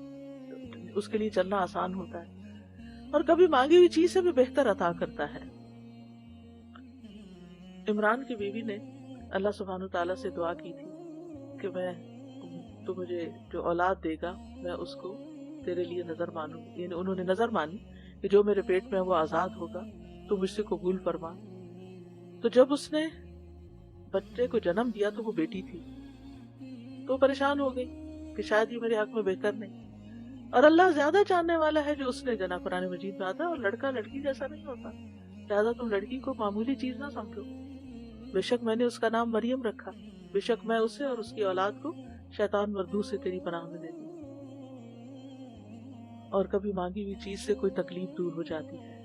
اس کے لیے چلنا آسان ہوتا ہے، اور کبھی مانگی ہوئی چیز سے بھی بہتر عطا کرتا ہے. عمران کی بیوی نے اللہ سبحانہ وتعالیٰ سے دعا کی تھی کہ تو مجھے جو اولاد دے گا میں اس کو تیرے لیے نظر مانوں، یعنی انہوں نے نظر مانی کہ جو میرے پیٹ میں وہ آزاد ہوگا تو مجھ سے قبول فرما. تو جب اس نے بچے کو جنم دیا تو وہ بیٹی تھی، تو پریشان ہو گئی کہ شاید یہ میرے حق میں بہتر نہیں. اور اللہ زیادہ جاننے والا ہے جو اس نے جنا. قرآن مجید میں آتا ہے اور لڑکا لڑکی جیسا نہیں ہوتا، لہٰذا تم لڑکی کو معمولی چیز نہ سمجھو. بے شک میں نے اس کا نام مریم رکھا، بے شک میں اسے اور اس کی اولاد کو شیطان مردود سے تیری پناہ میں دیتی. اور کبھی مانگی ہوئی چیز سے کوئی تکلیف دور ہو جاتی ہے،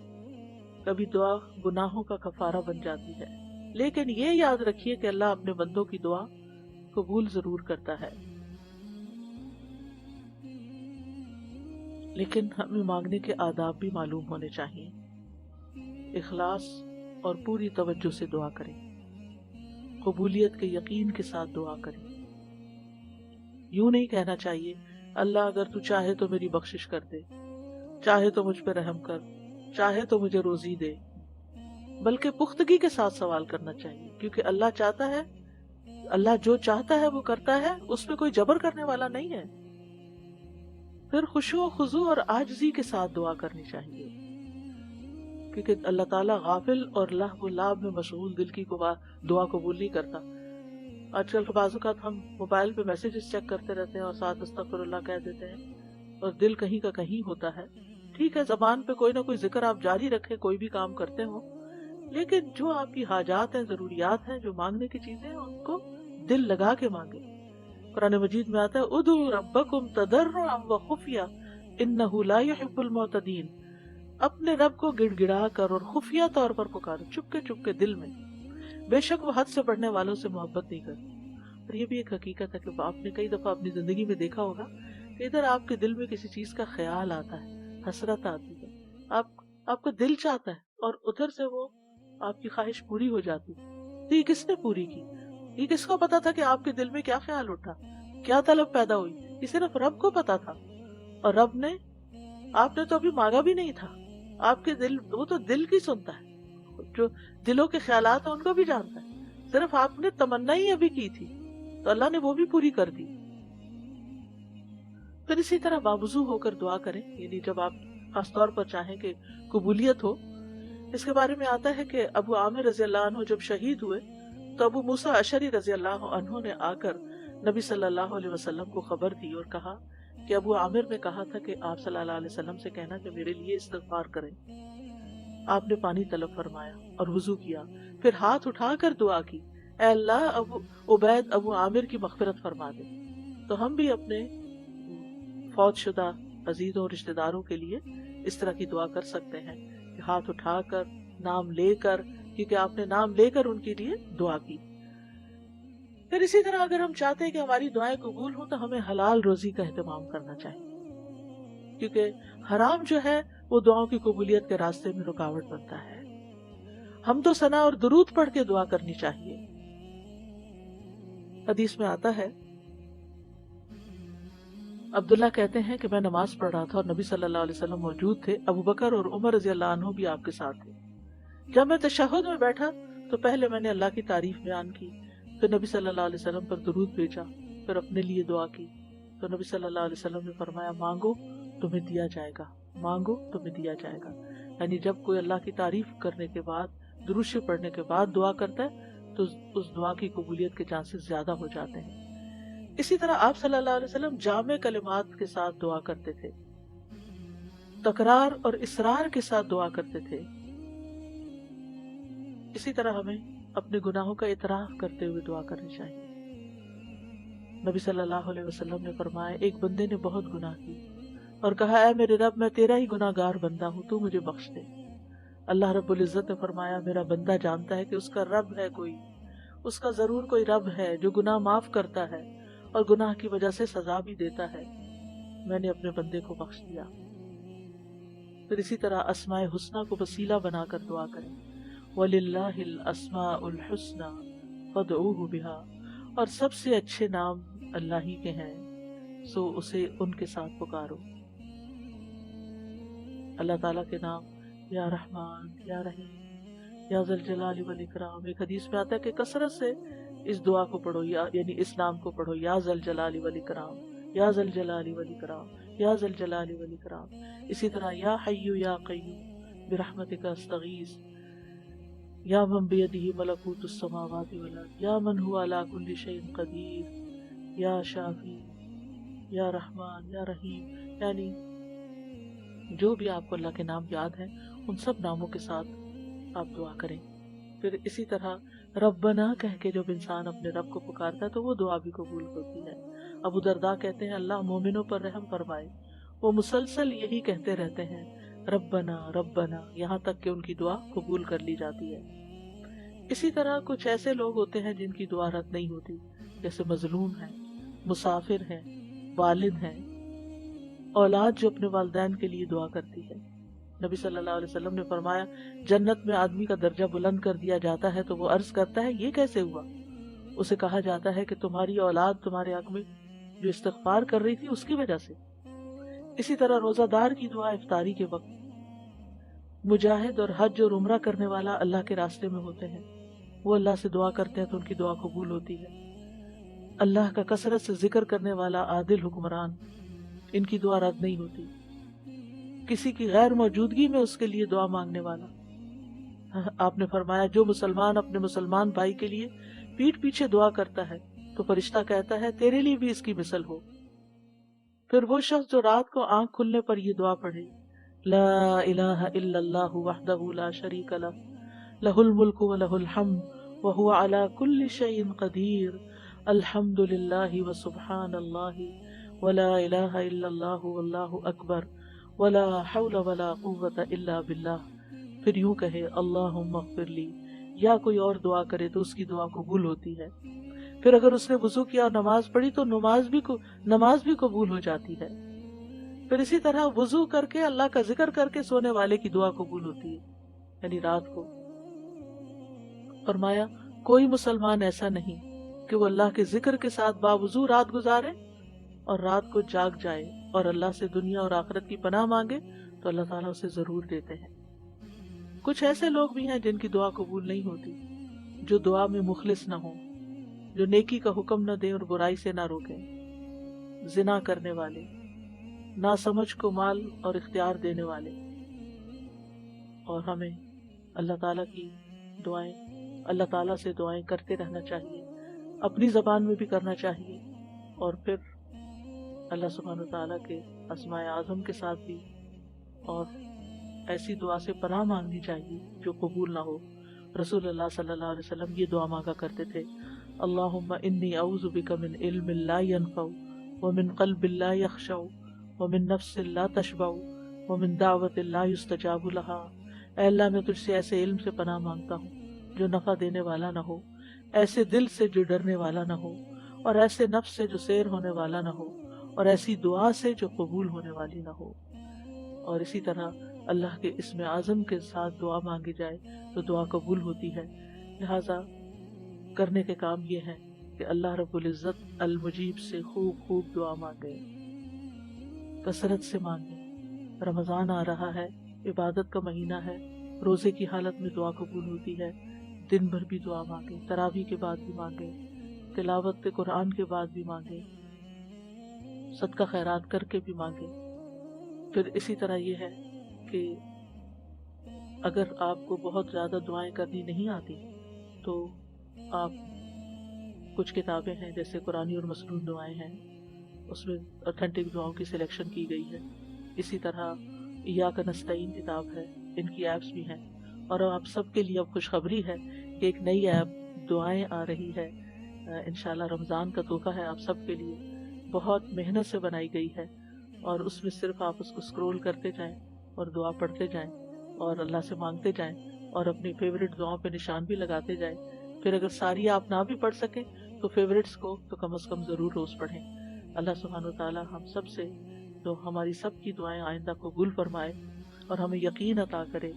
کبھی دعا گناہوں کا کفارہ بن جاتی ہے. لیکن یہ یاد رکھیے کہ اللہ اپنے بندوں کی دعا قبول ضرور کرتا ہے. لیکن ہمیں مانگنے کے آداب بھی معلوم ہونے چاہیے. اخلاص اور پوری توجہ سے دعا کریں، قبولیت کے یقین کے ساتھ دعا کریں. یوں نہیں کہنا چاہیے اللہ اگر تو چاہے تو میری بخشش کر دے، چاہے تو مجھ پہ رحم کر، چاہے تو مجھے روزی دے، بلکہ پختگی کے ساتھ سوال کرنا چاہیے. کیونکہ اللہ چاہتا ہے، اللہ جو چاہتا ہے وہ کرتا ہے، اس میں کوئی جبر کرنے والا نہیں ہے. پھر خشوع و خضوع اور عاجزی کے ساتھ دعا کرنی چاہیے، کیونکہ اللہ تعالیٰ غافل اور لہو و لعب میں مشغول دل کی دعا قبول نہیں کرتا. آج کل کے بعض اوقات ہم موبائل پہ میسیجز چیک کرتے رہتے ہیں اور ساتھ استغفر اللہ کہہ دیتے ہیں اور دل کہیں کا کہیں ہوتا ہے. ٹھیک ہے زبان پہ کوئی نہ کوئی ذکر آپ جاری رکھیں کوئی بھی کام کرتے ہو، لیکن جو آپ کی حاجات ہیں، ضروریات ہیں، جو مانگنے کی چیزیں ہیں، ان کو دل لگا کے مانگیں. قرآن مجید میں آتا ہے ادعوا ربکم تضرعا وخفیا انہ لا یحب المعتدین، اپنے رب کو گڑ گڑا کر اور خفیہ طور پر پکارو، چپ کے دل میں، بے شک وہ حد سے بڑھنے والوں سے محبت نہیں کرتے۔ اور یہ بھی ایک حقیقت ہے کہ آپ نے کئی دفعہ اپنی زندگی میں دیکھا ہوگا کہ ادھر آپ کے دل میں کسی چیز کا خیال آتا ہے، حسرت آتی ہے، آپ کا دل چاہتا ہے اور ادھر سے وہ آپ کی خواہش پوری ہو جاتی، تو یہ کس نے پوری کی؟ یہ کس کو پتا تھا کہ آپ کے دل میں کیا خیال اٹھا، کیا طلب پیدا ہوئی؟ یہ صرف رب کو پتا تھا، اور رب نے، آپ نے تو ابھی مانگا بھی نہیں تھا، آپ کے دل، وہ تو دل کی سنتا ہے، جو دلوں کے خیالات ہیں ان کو بھی جانتا ہے، صرف آپ نے تمنا ہی ابھی کی تھی تو اللہ نے وہ بھی پوری کر دی۔ پھر اسی طرح باوضو ہو کر دعا کریں، یعنی جب آپ خاص طور پر چاہیں کہ قبولیت ہو۔ اس کے بارے میں آتا ہے کہ ابو عامر رضی اللہ عنہ جب شہید ہوئے تو ابو موسیٰ اشعری رضی اللہ عنہ نے آ کر نبی صلی اللہ علیہ وسلم کو خبر دی اور کہا کہ ابو عامر نے کہا تھا کہ آپ صلی اللہ علیہ وسلم سے کہنا کہ میرے لیے استغفار کریں۔ آپ نے پانی طلب فرمایا اور وضو کیا، پھر ہاتھ اٹھا کر دعا کی، اے اللہ ابو عبید ابو عامر کی مغفرت فرما دے۔ تو ہم بھی اپنے فوت شدہ عزیزوں اور رشتہ داروں کے لیے اس طرح کی دعا کر سکتے ہیں کہ ہاتھ اٹھا کر، نام لے کر، کیونکہ آپ نے نام لے کر ان کے لیے دعا کی۔ پھر اسی طرح اگر ہم چاہتے ہیں کہ ہماری دعائیں قبول ہوں تو ہمیں حلال روزی کا اہتمام کرنا چاہیے، کیونکہ حرام جو ہے وہ دعاؤں کی قبولیت کے راستے میں رکاوٹ بنتا ہے۔ ہم تو ثنا اور درود پڑھ کے دعا کرنی چاہیے۔ حدیث میں آتا ہے، عبداللہ کہتے ہیں کہ میں نماز پڑھ رہا تھا اور نبی صلی اللہ علیہ وسلم موجود تھے، ابو بکر اور عمر رضی اللہ عنہ بھی آپ کے ساتھ تھے۔ جب میں تشہد میں بیٹھا تو پہلے میں نے اللہ کی تعریف بیان کی، پھر نبی صلی اللہ علیہ وسلم پر درود بھیجا، پھر اپنے لیے دعا کی۔ تو نبی صلی اللہ علیہ وسلم نے فرمایا مانگو تمہیں دیا جائے گا، مانگو تمہیں دیا جائے گا۔ یعنی جب کوئی اللہ کی تعریف کرنے کے بعد، درود شریف پڑھنے کے بعد دعا کرتا ہے تو اس دعا کی قبولیت کے چانسز زیادہ ہو جاتے ہیں۔ اسی طرح آپ صلی اللہ علیہ وسلم جامع کلمات کے ساتھ دعا کرتے تھے، تکرار اور اصرار کے ساتھ دعا کرتے تھے۔ اسی طرح ہمیں اپنے گناہوں کا اعتراف کرتے ہوئے دعا کرنی چاہیے۔ نبی صلی اللہ علیہ وسلم نے فرمایا ایک بندے نے بہت گناہ کی اور کہا اے میرے رب میں تیرا ہی گناہ گار بندہ ہوں، تو مجھے بخش دے۔ اللہ رب العزت نے فرمایا میرا بندہ جانتا ہے کہ اس کا رب ہے کوئی، اس کا ضرور کوئی رب ہے جو گناہ معاف کرتا ہے اور گناہ کی وجہ سے سزا بھی دیتا ہے، میں نے اپنے بندے کو بخش دیا۔ پھر اسی طرح اسماء حسنہ کو وسیلہ بنا کر دعا کریں، وَلِلَّهِ الْأَسْمَاءُ الْحُسْنَى فَادْعُوهُ بِهَا، اور سب سے اچھے نام اللہ ہی کے ہیں سو اسے ان کے ساتھ پکارو۔ اللہ تعالیٰ کے نام یا رحمان، یا رحیم، یا ذی الجلال والاکرام، ایک حدیث میں آتا ہے کہ کثرت سے اس دعا کو پڑھو، یعنی اس نام کو پڑھو، یا ذی الجلال والاکرام، یا ذی الجلال والاکرام، یا ذی الجلال والاکرام۔ اسی طرح یا حی یا قیوم برحمتک استغیث، یا من بیدہ ملکوت السماوات والارض، یا من هو علی کل شیء قدیر، یا شافی، یا رحمان، یا رحیم۔ یعنی جو بھی آپ کو اللہ کے نام یاد ہیں ان سب ناموں کے ساتھ آپ دعا کریں۔ پھر اسی طرح ربنا کہہ کے جب انسان اپنے رب کو پکارتا ہے تو وہ دعا بھی قبول ہوتی ہے۔ ابو درداء کہتے ہیں اللہ مومنوں پر رحم فرمائے، وہ مسلسل یہی کہتے رہتے ہیں ربنا ربنا، یہاں تک کہ ان کی دعا قبول کر لی جاتی ہے۔ اسی طرح کچھ ایسے لوگ ہوتے ہیں جن کی دعا رد نہیں ہوتی، جیسے مظلوم ہیں، مسافر ہیں، والد ہیں، اولاد جو اپنے والدین کے لیے دعا کرتی ہے۔ نبی صلی اللہ علیہ وسلم نے فرمایا جنت میں آدمی کا درجہ بلند کر دیا جاتا ہے تو وہ عرض کرتا ہے یہ کیسے ہوا؟ اسے کہا جاتا ہے کہ تمہاری اولاد تمہارے حق میں جو استغفار کر رہی تھی اس کی وجہ سے۔ اسی طرح روزہ دار کی دعا افطاری کے وقت، مجاہد اور حج اور عمرہ کرنے والا اللہ کے راستے میں ہوتے ہیں، وہ اللہ سے دعا کرتے ہیں تو ان کی دعا قبول ہوتی ہے۔ اللہ کا کثرت سے ذکر کرنے والا عادل حکمران، ان کی دعا رد نہیں ہوتی۔ کسی کی غیر موجودگی میں اس کے لیے دعا مانگنے والا، آپ نے فرمایا جو مسلمان اپنے مسلمان بھائی کے لیے پیٹھ پیچھے دعا کرتا ہے تو فرشتہ کہتا ہے تیرے لیے بھی اس کی مثل ہو۔ پھر وہ شخص جو رات کو آنکھ کھلنے پر یہ دعا پڑھے لا الہ الا اللہ وحدہ لا شریک لہ، لہ الملک و لہ الحمد وہو علی کل شیء قدیر، الحمدللہ و سبحان اللہ ولا الہ الا اللہ واللہ اکبر ولا حول ولا قوت الا باللہ. پھر یوں کہے اللہم اغفر لی، یا کوئی اور دعا کرے تو اس کی دعا قبول ہوتی ہے. پھر اگر اس نے وضو کیا اور نماز پڑھی تو نماز بھی قبول ہو جاتی ہے. پھر اسی طرح وضو کر کے اللہ کا ذکر کر کے سونے والے کی دعا قبول ہوتی ہے، یعنی رات کو. فرمایا کوئی مسلمان ایسا نہیں کہ وہ اللہ کے ذکر کے ساتھ باوضو رات گزارے اور رات کو جاگ جائے اور اللہ سے دنیا اور آخرت کی پناہ مانگے تو اللہ تعالیٰ اسے ضرور دیتے ہیں. کچھ ایسے لوگ بھی ہیں جن کی دعا قبول نہیں ہوتی، جو دعا میں مخلص نہ ہوں، جو نیکی کا حکم نہ دیں اور برائی سے نہ روکیں، زنا کرنے والے، ناسمجھ کو مال اور اختیار دینے والے. اور ہمیں اللہ تعالیٰ کی دعائیں، اللہ تعالیٰ سے دعائیں کرتے رہنا چاہیے، اپنی زبان میں بھی کرنا چاہیے، اور پھر اللہ سبحانہ وتعالیٰ کے اسماء اعظم کے ساتھ بھی، اور ایسی دعا سے پناہ مانگنی چاہیے جو قبول نہ ہو. رسول اللہ صلی اللہ علیہ وسلم یہ دعا مانگا کرتے تھے، اللہم انی اعوذ بک من علم لا ینفع ومن قلب لا یخشع ومن نفس لا تشبع ومن دعوت لا یستجاب لها. اے اللہ میں تجھ سے ایسے علم سے پناہ مانگتا ہوں جو نفع دینے والا نہ ہو، ایسے دل سے جو ڈرنے والا نہ ہو، اور ایسے نفس سے جو سیر ہونے والا نہ ہو، اور ایسی دعا سے جو قبول ہونے والی نہ ہو. اور اسی طرح اللہ کے اسم اعظم کے ساتھ دعا مانگی جائے تو دعا قبول ہوتی ہے. لہذا کرنے کے کام یہ ہے کہ اللہ رب العزت المجیب سے خوب خوب دعا مانگے، کثرت سے مانگے. رمضان آ رہا ہے، عبادت کا مہینہ ہے، روزے کی حالت میں دعا قبول ہوتی ہے. دن بھر بھی دعا مانگے، تراویح کے بعد بھی مانگے، تلاوت قرآن کے بعد بھی مانگے، صدقہ خیرات کر کے بھی مانگے. پھر اسی طرح یہ ہے کہ اگر آپ کو بہت زیادہ دعائیں کرنی نہیں آتی تو آپ کچھ کتابیں ہیں جیسے قرآنی اور مسنون دعائیں ہیں، اس میں اتھینٹک دعاؤں کی سلیکشن کی گئی ہے. اسی طرح ایاک نستعین کتاب ہے، ان کی ایپس بھی ہیں. اور آپ سب کے لیے اب خوشخبری ہے کہ ایک نئی ایپ دعائیں آ رہی ہے، انشاءاللہ رمضان کا تحفہ ہے آپ سب کے لیے. بہت محنت سے بنائی گئی ہے، اور اس میں صرف آپ اس کو اسکرول کرتے جائیں اور دعا پڑھتے جائیں اور اللہ سے مانگتے جائیں اور اپنی فیوریٹ دعاؤں پہ نشان بھی لگاتے جائیں. پھر اگر ساری آپ نہ بھی پڑھ سکیں تو فیوریٹس کو تو کم از کم ضرور روز پڑھیں. اللہ سبحانہ وتعالیٰ ہم سب سے تو ہماری سب کی دعائیں آئندہ قبول فرمائے اور ہمیں یقین عطا کرے،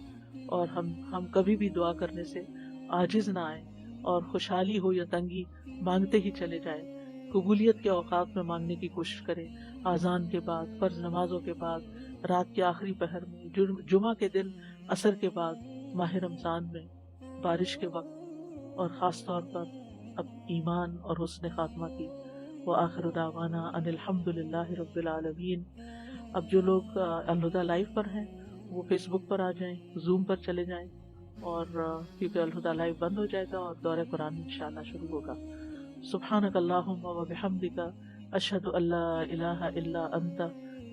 اور ہم کبھی بھی دعا کرنے سے عاجز نہ آئیں، اور خوشحالی ہو یا تنگی مانگتے ہی چلے جائیں. قبولیت کے اوقات میں مانگنے کی کوشش کریں، اذان کے بعد، فرض نمازوں کے بعد، رات کے آخری پہر میں، جمعہ کے دن عصر کے بعد، ماہ رمضان میں، بارش کے وقت، اور خاص طور پر اب ایمان اور حسن خاتمہ کی. وآخر دعوانا ان الحمد للہ رب العالمین. اب جو لوگ الہدیٰ لائیو پر ہیں وہ فیس بک پر آ جائیں، زوم پر چلے جائیں، اور کیونکہ الہدیٰ لائیو بند ہو جائے گا اور دورہ قرآن انشاءاللہ شروع ہوگا. سبحانک اللہم وبحمدک، اشہد ان لا الہ الا انت،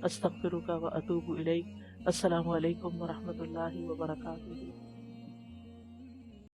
استغفرک واتوب الیک. السلام علیکم ورحمۃ اللہ وبرکاتہ.